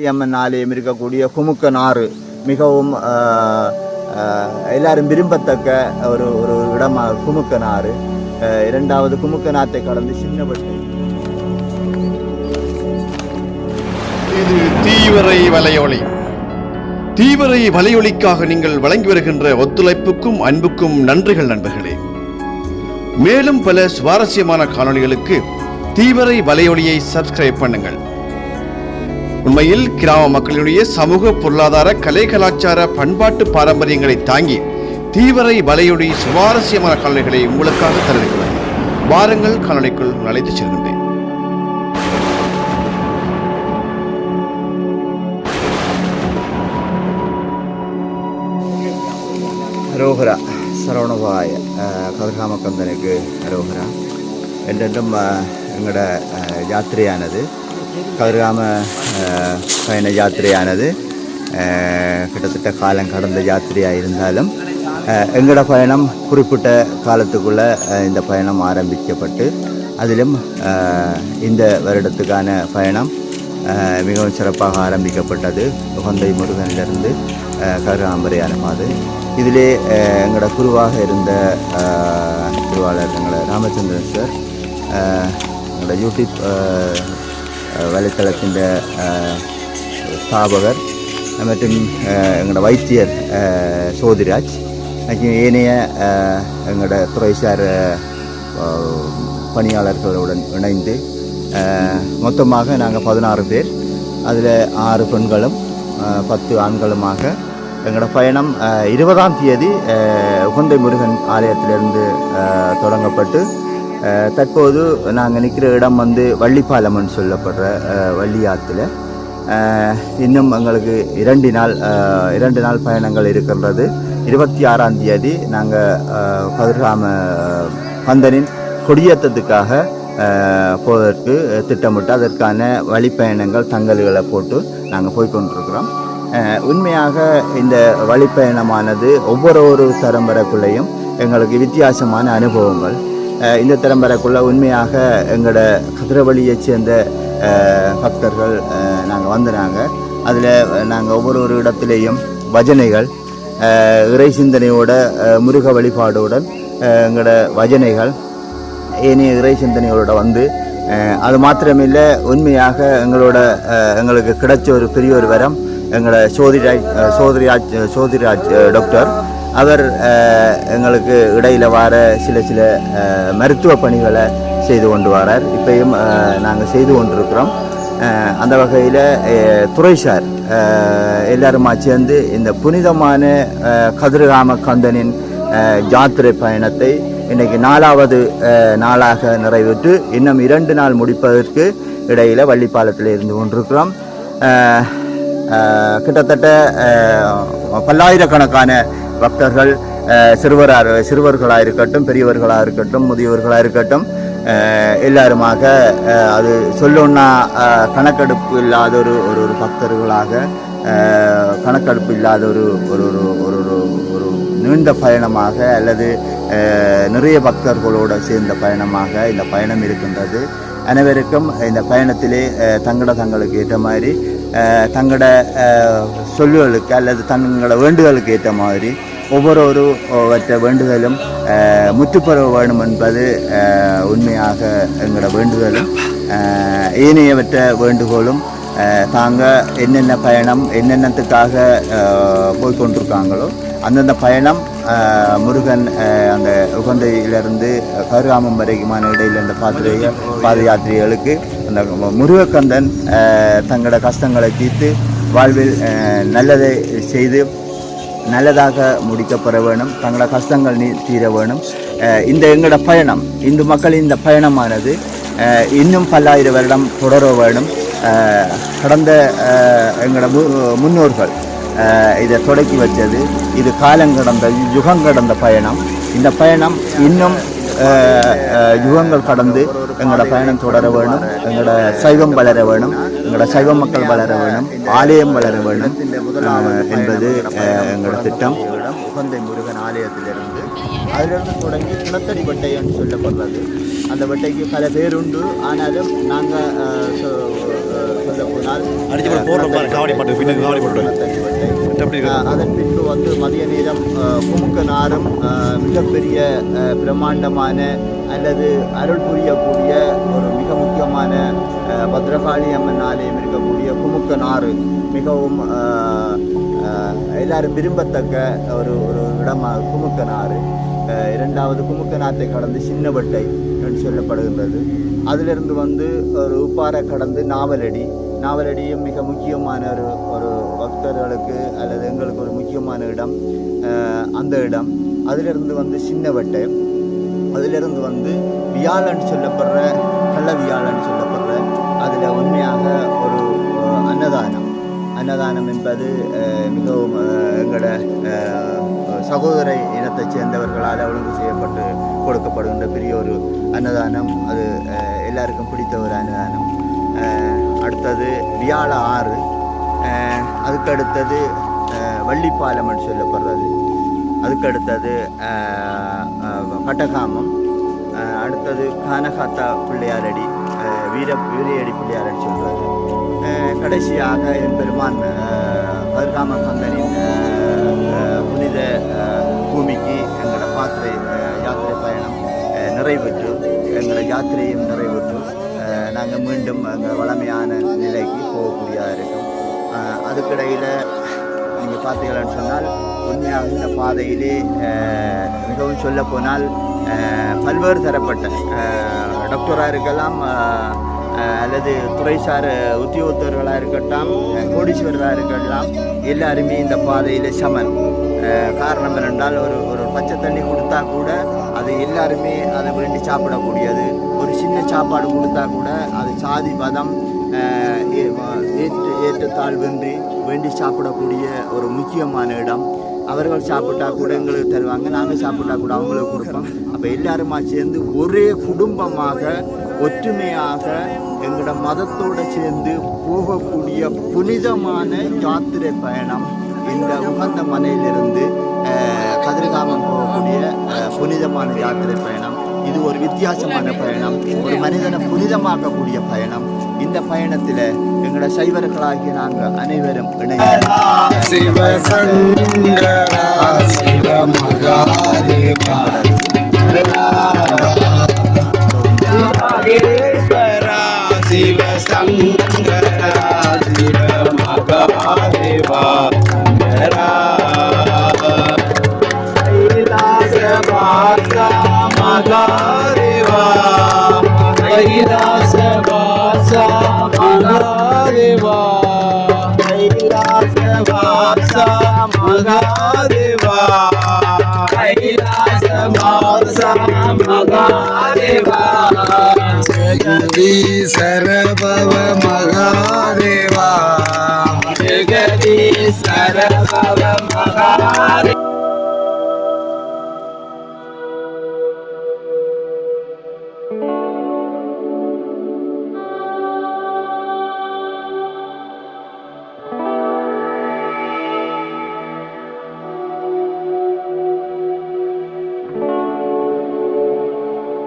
அம்மன் ஆலயம் இருக்கக்கூடிய குமுக்கனாறு மிகவும் எல்லாரும் விரும்பத்தக்க ஒரு ஒரு இடமாக குமுக்கனாறு. இரண்டாவது குமுக்கநாத்தை கடந்து சின்னப்பட்டை. இது தீவிரை வலையொலி. தீவிரை வலையொலிக்காக நீங்கள் வழங்கி வருகின்ற ஒத்துழைப்புக்கும் அன்புக்கும் நன்றிகள் நண்பர்களே. மேலும் பல சுவாரஸ்யமான காணொளிகளுக்கு தீவிரை வலையொலியை சப்ஸ்கிரைப் பண்ணுங்கள். உண்மையில் கிராம மக்களுடைய சமூக பொருளாதார கலை கலாச்சார பண்பாட்டு பாரம்பரியங்களை தாங்கி தீவிரை வலையொலி சுவாரஸ்யமான காணொளிகளை உங்களுக்காக தருகிறது. வாருங்கள், காணொளிக்குள் நுழைத்து செல்கின்றேன். அரோகரா சரவணபாய கதிர்காமக்கந்தனுக்கு அரோகரா. என்றென்றும் எங்களோட யாத்திரையானது கதிர்காம பயண யாத்திரையானது கிட்டத்தட்ட காலம் கடந்த யாத்திரையாக இருந்தாலும் எங்களோட பயணம் குறிப்பிட்ட காலத்துக்குள்ளே இந்த பயணம் ஆரம்பிக்கப்பட்டு அதிலும் இந்த வருடத்துக்கான பயணம் மிகவும் சிறப்பாக ஆரம்பிக்கப்பட்டது. உகந்தை முருகனிலிருந்து கதிர்காமரையான மாது. இதிலே எங்களோட குருவாக இருந்த குருவாளர் எங்களோட ராமச்சந்திரன் சார், எங்களோட யூடியூப் வலைத்தளத்தின் ஸ்தாபகர் மற்றும் எங்களோட வைத்தியர் சோதிராஜ் மற்றும் ஏனைய எங்களோட துறைசார் பணியாளர்களுடன் இணைந்து மொத்தமாக நாங்கள் 16 பேர், அதில் 6 பெண்களும் 10 ஆண்களுமாக எங்களோட பயணம் 20ஆம் தேதி உகந்தை முருகன் ஆலயத்திலிருந்து தொடங்கப்பட்டு தற்போது நாங்கள் நிற்கிற இடம் வந்து வள்ளிப்பாலம்னு சொல்லப்படுற வள்ளியாத்தில். இன்னும் எங்களுக்கு 2 நாள் பயணங்கள் இருக்கின்றது. 26ஆம் தேதி நாங்கள் கதிர்காம கந்தனின் கொடியேற்றத்துக்காக போவதற்கு திட்டமிட்டு அதற்கான வழிப்பயணங்கள் தங்கல்களை போட்டு நாங்கள் போய்கொண்டிருக்கிறோம். உண்மையாக இந்த வழிப்பயணமானது ஒவ்வொரு தரம்பரைக்குள்ளேயும் எங்களுக்கு வித்தியாசமான அனுபவங்கள். இந்த திறம்பரக்குள்ள உண்மையாக எங்களோட கதிரவழியை சேர்ந்த பக்தர்கள் நாங்கள் வந்தாங்க. அதில் நாங்கள் ஒவ்வொரு இடத்துலேயும் பஜனைகள், இறை சிந்தனையோட முருக வழிபாடுடன் எங்களோட பஜனைகள் ஏனைய இறை சிந்தனையோட வந்து அது மாத்திரமில்லை, உண்மையாக எங்களுக்கு கிடைச்ச ஒரு பெரிய ஒரு வரம் எங்களோட சோதிராஜ் டாக்டர். அவர் எங்களுக்கு இடையில் வர சில மருத்துவ பணிகளை செய்து கொண்டு வரார். இப்பயும் நாங்கள் செய்து கொண்டிருக்கிறோம். அந்த வகையில் துறைசார் எல்லாருமா சேர்ந்து இந்த புனிதமான கதிர்காம கந்தனின் யாத்திரை பயணத்தை இன்றைக்கு 4வது நாளாக நிறைவேற்று இன்னும் 2 நாள் முடிப்பதற்கு இடையில் வள்ளிப்பாலத்தில் இருந்து கொண்டிருக்கிறோம். கிட்டத்தட்ட பல்லாயிரக்கணக்கான பக்தர்கள் சிறுவர்களாக இருக்கட்டும், பெரியவர்களாக இருக்கட்டும், முதியவர்களாக இருக்கட்டும், எல்லாருமாக அது சொல்லணுன்னா கணக்கெடுப்பு இல்லாத ஒரு பக்தர்களாக கணக்கெடுப்பு இல்லாத ஒரு நீண்ட பயணமாக அல்லது நிறைய பக்தர்களோடு சேர்ந்த பயணமாக இந்த பயணம் இருக்கின்றது. அனைவருக்கும் இந்த பயணத்திலே தங்களுக்கு ஏற்ற மாதிரி தங்களோட சொல்லுகளுக்கு அல்லது தங்களோட வேண்டுதலுக்கு ஏற்ற மாதிரி ஒவ்வொருவற்ற வேண்டுதலும் முற்றுப்பெற வேண்டும் என்பது உண்மையாக எங்களோட வேண்டுதலும். ஏனையவற்ற வேண்டுகோளும் தாங்க என்னென்ன பயணம் என்னென்னத்துக்காக போய்கொண்டிருக்காங்களோ அந்தந்த பயணம் முருகன் அந்த உகந்தையிலிருந்து கதிர்காமம் வரைக்குமான இடையில் இந்த பாத யாத்திரைகளுக்கு அந்த முருகக்கந்தன் தங்களோட கஷ்டங்களை தீர்த்து வாழ்வில் நல்லதை செய்து நல்லதாக முடிக்கப்பெற வேணும். தங்களோட கஷ்டங்கள் தீர வேணும். இந்த எங்களோட பயணம், இந்து மக்களின் இந்த பயணமானது இன்னும் பல்லாயிரம் வருடம் தொடர வேணும். கடந்த எங்களோட முன்னோர்கள் இதை தொடக்கி வச்சது. இது காலங்கடந்த யுகம் கடந்த பயணம். இந்த பயணம் இன்னும் யுகங்கள் கடந்து எங்களோட பயணம் தொடர வேணும். எங்களோட சைவம் வளர வேணும். எங்களோட சைவ மக்கள் வளர வேணும். ஆலயம் வளர வேணும் என்பது எங்களோட திட்டம். உகந்தை முருகன் ஆலயத்திலிருந்து அதிலிருந்து தொடங்கி கிணத்தடி வெட்டைன்னு சொல்லப்படுறது. அந்த வெட்டைக்கு பல பேர் உண்டு. ஆனாலும் நாங்கள் சொல்லப்போனால் சொன்னால் அடிச்சு போடுறோம் பாரு, காவடி பாட்டு பின்னுக்கு காவடி பாட்டு எப்படி இருக்கு? அதன் பின்பு வந்து மதிய நேரம் குமுக்க நாரும் மிகப்பெரிய பிரம்மாண்டமான அல்லது அருள் புரியக்கூடிய ஒரு மிக முக்கியமான பத்ரகாளி அம்மன் ஆலயம் இருக்கக்கூடிய குமுக்க நாறு மிகவும் எல்லாரும் விரும்பத்தக்க ஒரு ஒரு இடமாக குமுக்க நாறு. இரண்டாவது குமுக்க நாத்தை கடந்து சின்னவட்டை என்று சொல்லப்படுகின்றது. அதிலிருந்து வந்து ஒரு உப்பாறை கடந்து நாவலடியும் மிக முக்கியமான ஒரு பக்தர்களுக்கு அல்லது எங்களுக்கு ஒரு முக்கியமான இடம் அந்த இடம். அதிலிருந்து வந்து சின்னவட்டை, அதிலிருந்து வந்து வியாழன்னு சொல்லப்படுற கள்ள வியாழன்னு சொல்லப்படுற அதில் உண்மையாக ஒரு அன்னதானம் என்பது மிகவும் எங்களோட சகோதர இனத்தைச் சேர்ந்தவர்களால் ஒழுங்கு செய்யப்பட்டு கொடுக்கப்படுகின்ற பெரிய ஒரு அன்னதானம். அது எல்லாருக்கும் பிடித்த ஒரு அன்னதானம். அடுத்தது வியாழ ஆறு, அதுக்கு அடுத்தது வள்ளிப்பாலம்னு சொல்லப்படுறது, அதுக்கு அடுத்தது கட்டகாமம், அடுத்தது கானகாத்தா பிள்ளையாரடி, வீரியடி பிள்ளையாரடி சொல்கிறது. கடைசியாக எம்பெருமான் கதிர்காம கந்தனின் புனித பூமிக்கு எங்களோட யாத்திரை பயணம் நிறைவேற்று, எங்களோட யாத்திரையும் நிறைவேற்று நாங்கள் மீண்டும் எங்கள் வளமையான நிலைக்கு போகக்கூடியதாக இருக்கும். அதுக்கிடையில் நீங்கள் பார்த்தீங்கன்னு சொன்னால் உண்மையாக இந்த பாதையிலே மிகவும் சொல்லப்போனால் பல்வேறு தரப்பட்ட டாக்டராக இருக்கலாம் அல்லது துறைசார் உத்தியோகத்தர்களாக இருக்கட்டும், கோடீஸ்வரராக இருக்கலாம், எல்லாருமே இந்த பாதையில் சமன். காரணம் என்னென்றால் ஒரு பச்சை தண்ணி கொடுத்தா கூட அது எல்லாருமே அதை வேண்டி சாப்பிடக்கூடியது. ஒரு சின்ன சாப்பாடு கொடுத்தா கூட அது சாதி மதம் ஏற்றத்தாழ்வின்றி வேண்டி சாப்பிடக்கூடிய ஒரு முக்கியமான இடம். அவர்கள் சாப்பிட்டா கூட எங்களுக்கு தருவாங்க, நாங்கள் சாப்பிட்டா கூட அவங்களுக்கு கொடுப்போம். அப்போ எல்லாருமா சேர்ந்து ஒரே குடும்பமாக ஒற்றுமையாக எங்களோட மதத்தோடு சேர்ந்து போகக்கூடிய புனிதமான யாத்திரை பயணம் இந்த உகந்த மலையிலிருந்து கதிர்காமம் போகக்கூடிய புனிதமான யாத்திரை பயணம். இது ஒரு வித்தியாசமான பயணம், ஒரு மனிதனை புனிதமாக்கக்கூடிய பயணம். இந்த பயணத்தில் எங்களோட சைவர்களாகிய நாங்கள் அனைவரும் சரபவ மகாதேவா, ஜெகதீஸ்வர பவ மகாதேவா.